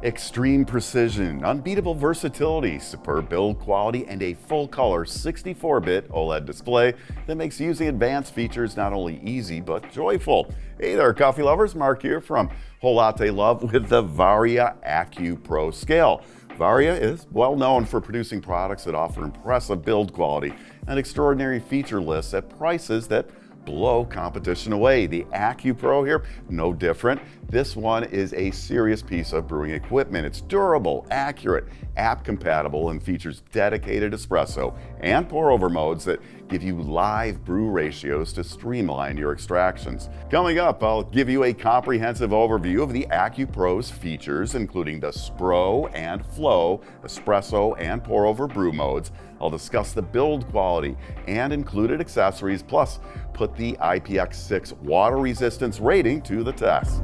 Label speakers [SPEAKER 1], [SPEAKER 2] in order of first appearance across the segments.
[SPEAKER 1] Extreme precision, unbeatable versatility, superb build quality, and a full-color 64-bit OLED display that makes using advanced features not only easy but joyful. Hey there, coffee lovers. Mark here from Latte Love with the Varia AKU PRO scale. Varia is well known for producing products that offer impressive build quality and extraordinary feature lists at prices that blow competition away. The AKU PRO here, no different. This one is a serious piece of brewing equipment. It's durable, accurate, app compatible, and features dedicated espresso and pour over modes that give you live brew ratios to streamline your extractions. Coming up, I'll give you a comprehensive overview of the AKU PRO's features, including the Spro and Flow, espresso and pour over brew modes. I'll discuss the build quality and included accessories, plus put the IPX6 water resistance rating to the test.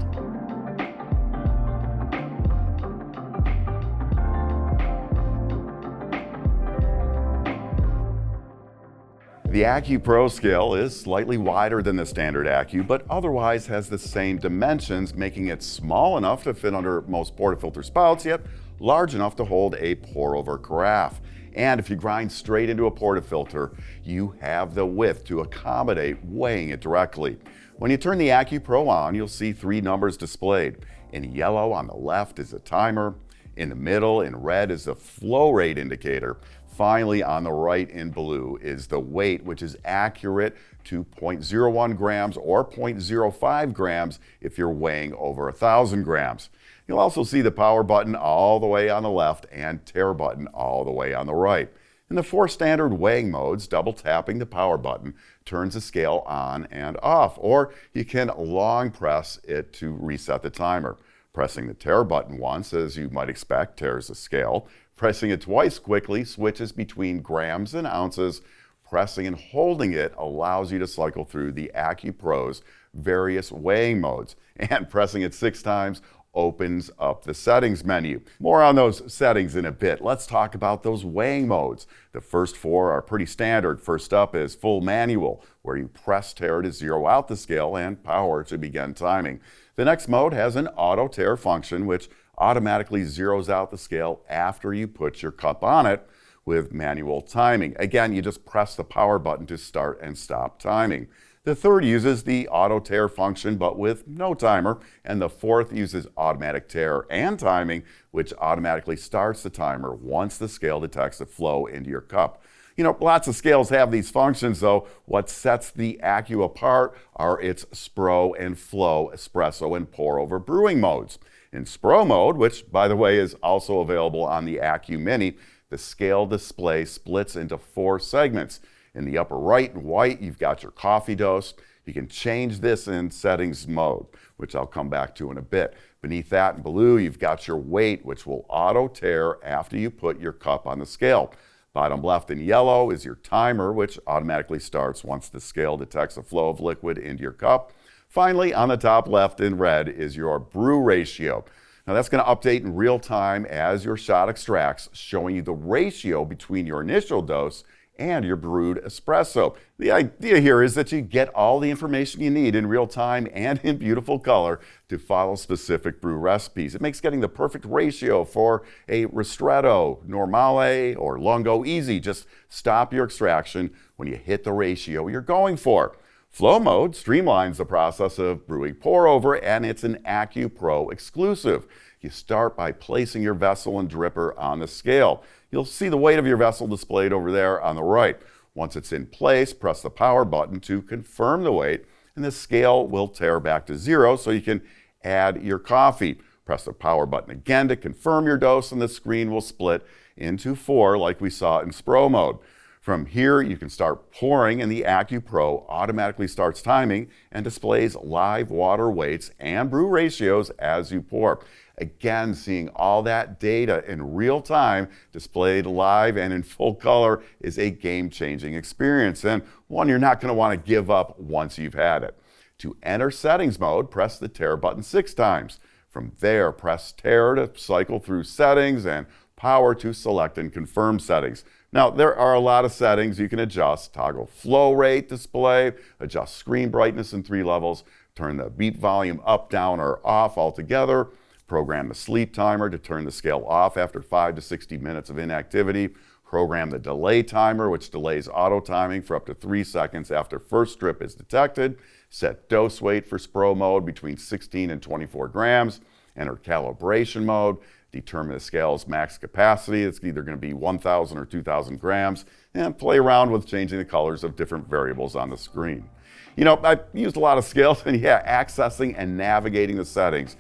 [SPEAKER 1] The AKU PRO scale is slightly wider than the standard AKU, but otherwise has the same dimensions, making it small enough to fit under most portafilter spouts, yet large enough to hold a pour-over carafe. And if you grind straight into a portafilter, you have the width to accommodate weighing it directly. When you turn the AKU PRO on, you'll see three numbers displayed. In yellow on the left is a timer. In the middle, in red, is the flow rate indicator. Finally, on the right in blue is the weight, which is accurate to 0.01 grams or 0.05 grams if you're weighing over 1,000 grams. You'll also see the power button all the way on the left and tare button all the way on the right. In the four standard weighing modes, double tapping the power button turns the scale on and off, or you can long press it to reset the timer. Pressing the tare button once, as you might expect, tears the scale. Pressing it twice quickly switches between grams and ounces. Pressing and holding it allows you to cycle through the AKU PRO's various weighing modes. And pressing it 6 times opens up the settings menu. More on those settings in a bit. Let's talk about those weighing modes. The first 4 are pretty standard. First up is full manual, where you press tare to zero out the scale and power to begin timing. The next mode has an auto tare function, which automatically zeroes out the scale after you put your cup on it with manual timing. Again, you just press the power button to start and stop timing. The third uses the auto tare function, but with no timer. And the fourth uses automatic tare and timing, which automatically starts the timer once the scale detects the flow into your cup. You know, lots of scales have these functions, though. What sets the AKU apart are its Spro and Flow, espresso and pour over brewing modes. In Spro mode, which by the way is also available on the AKU Mini, the scale display splits into 4 segments. In the upper right in white, you've got your coffee dose. You can change this in settings mode, which I'll come back to in a bit. Beneath that in blue, you've got your weight, which will auto tare after you put your cup on the scale. Bottom left in yellow is your timer, which automatically starts once the scale detects a flow of liquid into your cup. Finally, on the top left in red is your brew ratio. Now that's going to update in real time as your shot extracts, showing you the ratio between your initial dose and your brewed espresso. The idea here is that you get all the information you need in real time and in beautiful color to follow specific brew recipes. It makes getting the perfect ratio for a ristretto, normale, or lungo easy. Just stop your extraction when you hit the ratio you're going for. Flow mode streamlines the process of brewing pour over, and it's an AKU PRO exclusive. You start by placing your vessel and dripper on the scale. You'll see the weight of your vessel displayed over there on the right. Once it's in place, press the power button to confirm the weight, and the scale will tare back to 0 so you can add your coffee. Press the power button again to confirm your dose, and the screen will split into 4 like we saw in Spro mode. From here, you can start pouring, and the AKU PRO automatically starts timing and displays live water weights and brew ratios as you pour. Again, seeing all that data in real time displayed live and in full color is a game-changing experience, and one you're not going to want to give up once you've had it. To enter settings mode, press the tare button 6 times. From there, press tare to cycle through settings and power to select and confirm settings. Now, there are a lot of settings you can adjust. Toggle flow rate display, adjust screen brightness in 3 levels, turn the beep volume up, down, or off altogether, Program the sleep timer to turn the scale off after 5 to 60 minutes of inactivity. Program the delay timer, which delays auto timing for up to 3 seconds after first drip is detected. Set dose weight for Spro mode between 16 and 24 grams. Enter calibration mode. Determine the scale's max capacity. It's either going to be 1,000 or 2,000 grams. And play around with changing the colors of different variables on the screen. You know, I've used a lot of scales, and yeah, accessing and navigating the settings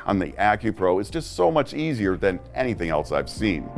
[SPEAKER 1] on the AKU Pro is just so much easier than anything else I've seen.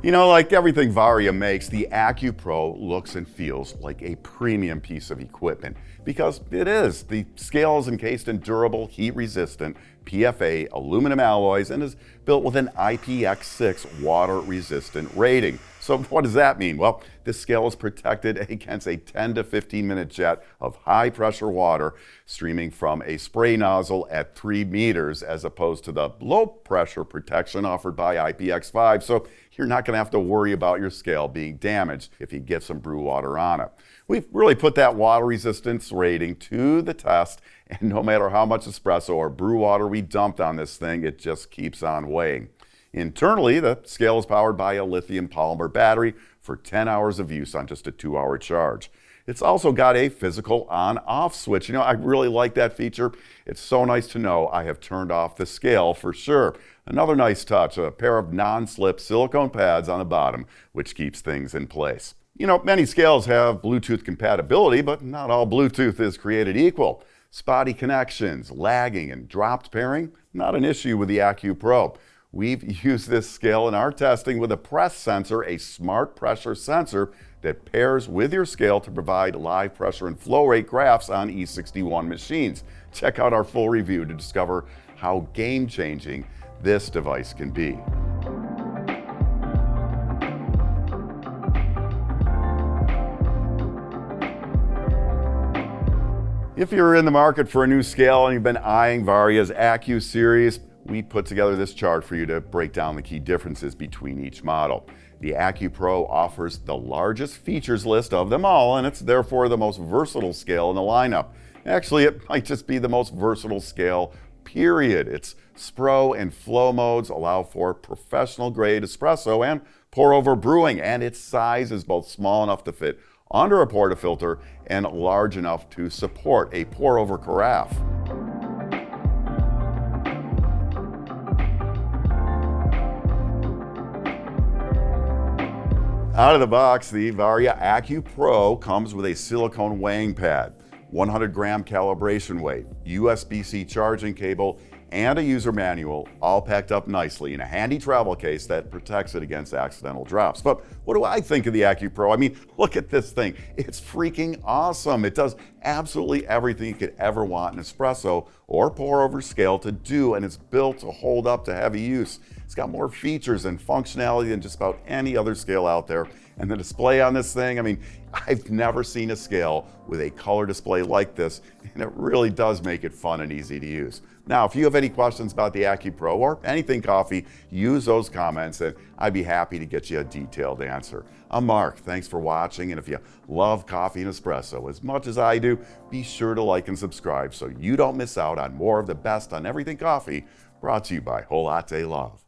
[SPEAKER 1] You know, like everything Varia makes, the AKU Pro looks and feels like a premium piece of equipment because it is. The scale is encased in durable, heat-resistant PFA aluminum alloys and is built with an IPX6 water-resistant rating. So what does that mean? Well, this scale is protected against a 10 to 15 minute jet of high pressure water streaming from a spray nozzle at 3 meters as opposed to the low pressure protection offered by IPX5. So you're not going to have to worry about your scale being damaged if you get some brew water on it. We've really put that water resistance rating to the test, and no matter how much espresso or brew water we dumped on this thing, it just keeps on weighing. Internally, the scale is powered by a lithium polymer battery for 10 hours of use on just a 2-hour charge. It's also got a physical on-off switch. You know, I really like that feature. It's so nice to know I have turned off the scale for sure. Another nice touch, a pair of non-slip silicone pads on the bottom, which keeps things in place. You know, many scales have Bluetooth compatibility, but not all Bluetooth is created equal. Spotty connections, lagging, and dropped pairing, not an issue with the AKU Pro. We've used this scale in our testing with a press sensor, a smart pressure sensor that pairs with your scale to provide live pressure and flow rate graphs on E61 machines. Check out our full review to discover how game-changing this device can be. If you're in the market for a new scale and you've been eyeing Varia's AKU series, we put together this chart for you to break down the key differences between each model. The AKU Pro offers the largest features list of them all, and it's therefore the most versatile scale in the lineup. Actually, it might just be the most versatile scale, period. Its Spro and Flow modes allow for professional-grade espresso and pour-over brewing, and its size is both small enough to fit under a portafilter and large enough to support a pour-over carafe. Out of the box, the Varia AKU Pro comes with a silicone weighing pad, 100-gram calibration weight, USB-C charging cable, and a user manual, all packed up nicely in a handy travel case that protects it against accidental drops. But what do I think of the AKU Pro? I mean, look at this thing. It's freaking awesome. It does absolutely everything you could ever want an espresso or pour-over scale to do, and it's built to hold up to heavy use. It's got more features and functionality than just about any other scale out there. And the display on this thing, I mean, I've never seen a scale with a color display like this, and it really does make it fun and easy to use. Now, if you have any questions about the AKU Pro or anything coffee, use those comments and I'd be happy to get you a detailed answer. I'm Mark, thanks for watching, and if you love coffee and espresso as much as I do, be sure to like and subscribe so you don't miss out on more of the best on everything coffee, brought to you by Whole Latte Love.